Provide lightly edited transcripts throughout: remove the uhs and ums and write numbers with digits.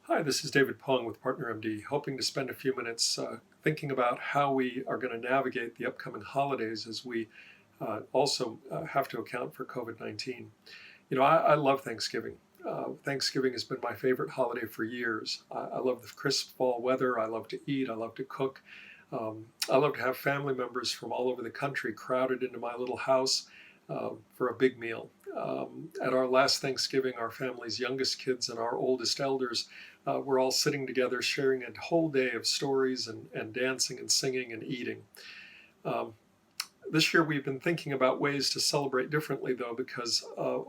Hi, this is David Pong with Partner MD, hoping to spend a few minutes thinking about how we are going to navigate the upcoming holidays as we also have to account for COVID-19. I love Thanksgiving. Thanksgiving has been my favorite holiday for years. I love the crisp fall weather. I love to eat. I love to cook. I love to have family members from all over the country crowded into my little house for a big meal. At our last Thanksgiving, our family's youngest kids and our oldest elders were all sitting together, sharing a whole day of stories and dancing and singing and eating. Um, this year, we've been thinking about ways to celebrate differently, though, because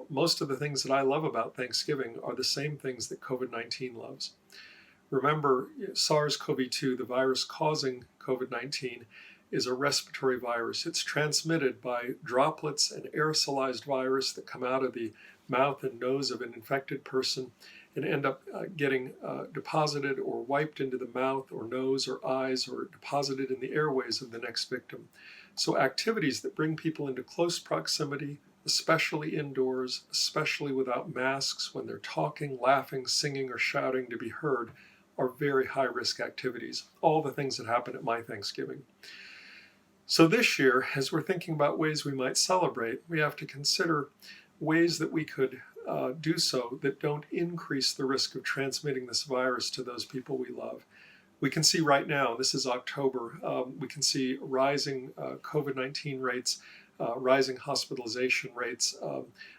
most of the things that I love about Thanksgiving are the same things that COVID-19 loves. Remember, SARS-CoV-2, the virus causing COVID-19, is a respiratory virus. It's transmitted by droplets and aerosolized virus that come out of the mouth and nose of an infected person and end up getting deposited or wiped into the mouth or nose or eyes or deposited in the airways of the next victim. So activities that bring people into close proximity, especially indoors, especially without masks, when they're talking, laughing, singing, or shouting to be heard, are very high-risk activities, all the things that happen at my Thanksgiving. So this year, as we're thinking about ways we might celebrate, we have to consider ways that we could do so that don't increase the risk of transmitting this virus to those people we love. We can see right now, this is October, we can see rising COVID-19 rates, rising hospitalization rates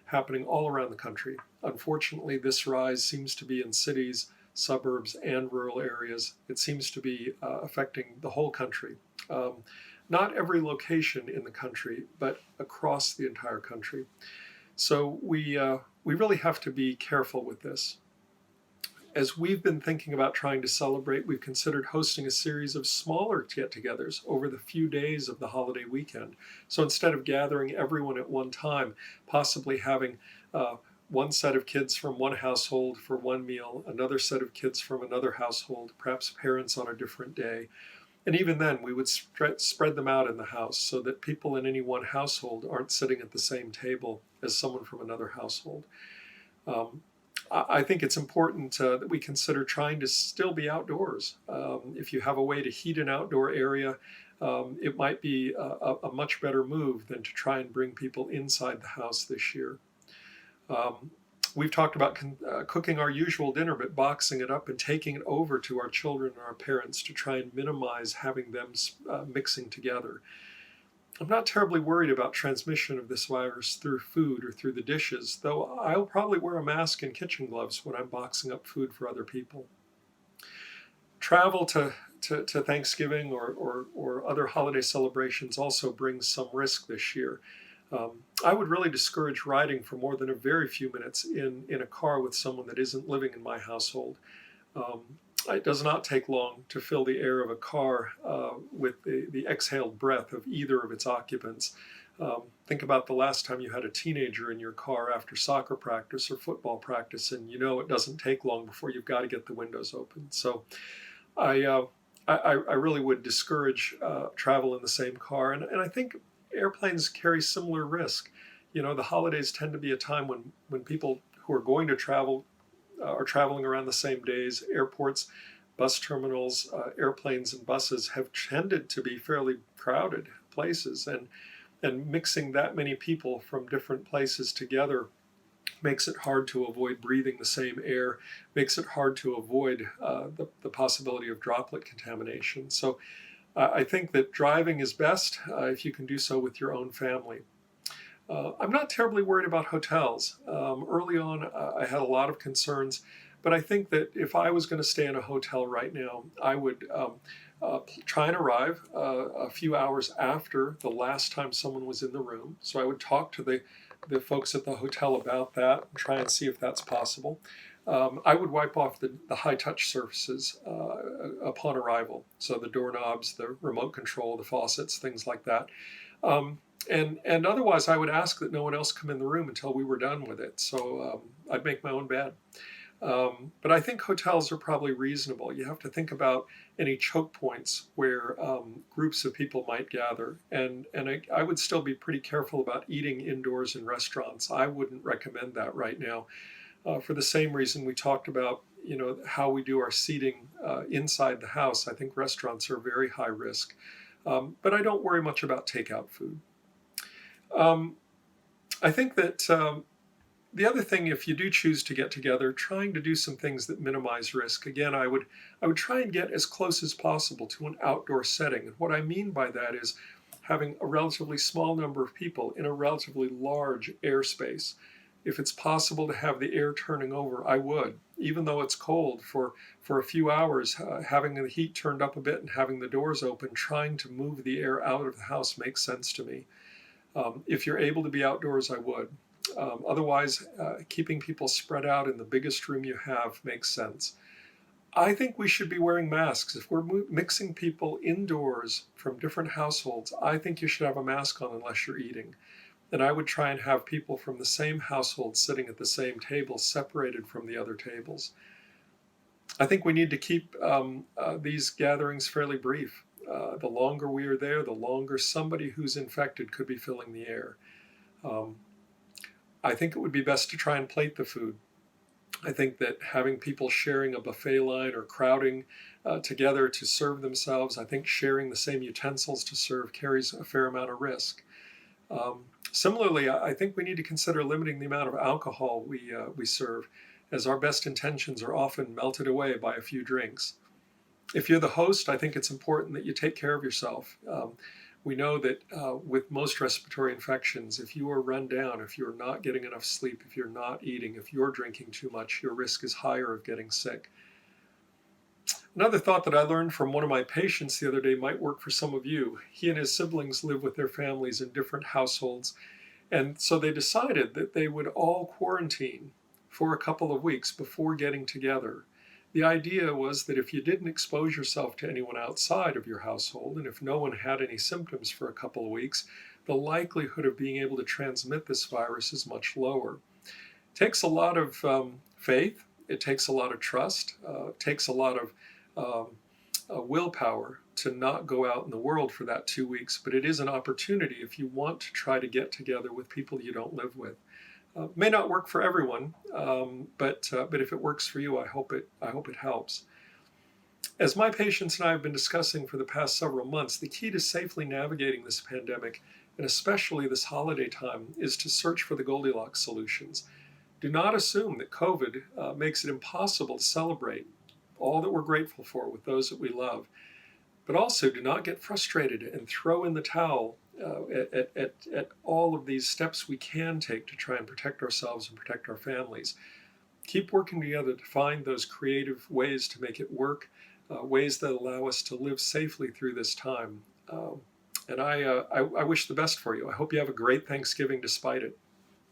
happening all around the country. Unfortunately, this rise seems to be in cities, suburbs, and rural areas. It seems to be affecting the whole country. Not every location in the country, but across the entire country. So we really have to be careful with this. As we've been thinking about trying to celebrate, we've considered hosting a series of smaller get-togethers over the few days of the holiday weekend. So instead of gathering everyone at one time, possibly having one set of kids from one household for one meal, another set of kids from another household, perhaps parents on a different day. And even then, we would spread them out in the house so that people in any one household aren't sitting at the same table as someone from another household. I think it's important that we consider trying to still be outdoors. If you have a way to heat an outdoor area, it might be a much better move than to try and bring people inside the house this year. We've talked about cooking our usual dinner, but boxing it up and taking it over to our children and our parents to try and minimize having them mixing together. I'm not terribly worried about transmission of this virus through food or through the dishes, though I'll probably wear a mask and kitchen gloves when I'm boxing up food for other people. Travel to Thanksgiving or other holiday celebrations also brings some risk this year. I would really discourage riding for more than a very few minutes in a car with someone that isn't living in my household. It does not take long to fill the air of a car with the exhaled breath of either of its occupants. Think about the last time you had a teenager in your car after soccer practice or football practice, and you know it doesn't take long before you've got to get the windows open. So I really would discourage travel in the same car, and I think airplanes carry similar risk. You know, the holidays tend to be a time when people who are going to travel are traveling around the same days. Airports, bus terminals, airplanes and buses have tended to be fairly crowded places, and mixing that many people from different places together makes it hard to avoid breathing the same air, makes it hard to avoid the possibility of droplet contamination. So I think that driving is best if you can do so with your own family. I'm not terribly worried about hotels. Early on, I had a lot of concerns, but I think that if I was going to stay in a hotel right now, I would try and arrive a few hours after the last time someone was in the room. So I would talk to the folks at the hotel about that and try and see if that's possible. I would wipe off the high-touch surfaces upon arrival, so the doorknobs, the remote control, the faucets, things like that. And otherwise, I would ask that no one else come in the room until we were done with it. So I'd make my own bed. But I think hotels are probably reasonable. You have to think about any choke points where groups of people might gather. And I would still be pretty careful about eating indoors in restaurants. I wouldn't recommend that right now. for the same reason we talked about, how we do our seating inside the house. I think restaurants are very high risk, but I don't worry much about takeout food. Um, I think that the other thing, if you do choose to get together, trying to do some things that minimize risk. Again, I would try and get as close as possible to an outdoor setting. And what I mean by that is having a relatively small number of people in a relatively large airspace. If it's possible to have the air turning over, I would, even though it's cold for a few hours, having the heat turned up a bit and having the doors open, trying to move the air out of the house makes sense to me. If you're able to be outdoors, I would. Otherwise, keeping people spread out in the biggest room you have makes sense. I think we should be wearing masks. If we're mixing people indoors from different households, I think you should have a mask on unless you're eating. And I would try and have people from the same household sitting at the same table separated from the other tables. I think we need to keep these gatherings fairly brief. The longer we are there, the longer somebody who's infected could be filling the air. Um, I think it would be best to try and plate the food. I think that having people sharing a buffet line or crowding together to serve themselves, I think sharing the same utensils to serve carries a fair amount of risk. Similarly, I think we need to consider limiting the amount of alcohol we serve, as our best intentions are often melted away by a few drinks. If you're the host, I think it's important that you take care of yourself. We know that with most respiratory infections, if you are run down, if you're not getting enough sleep, if you're not eating, if you're drinking too much, your risk is higher of getting sick. Another thought that I learned from one of my patients the other day might work for some of you. He and his siblings live with their families in different households, and so they decided that they would all quarantine for a couple of weeks before getting together. The idea was that if you didn't expose yourself to anyone outside of your household, and if no one had any symptoms for a couple of weeks, the likelihood of being able to transmit this virus is much lower. It takes a lot of faith, it takes a lot of trust, it takes a lot of willpower to not go out in the world for that 2 weeks, but it is an opportunity if you want to try to get together with people you don't live with. May not work for everyone, but if it works for you, I hope it helps. As my patients and I have been discussing for the past several months, the key to safely navigating this pandemic, and especially this holiday time, is to search for the Goldilocks solutions. Do not assume that COVID makes it impossible to celebrate all that we're grateful for with those that we love. But also do not get frustrated and throw in the towel at all of these steps we can take to try and protect ourselves and protect our families. Keep working together to find those creative ways to make it work, ways that allow us to live safely through this time. And I wish the best for you. I hope you have a great Thanksgiving despite it.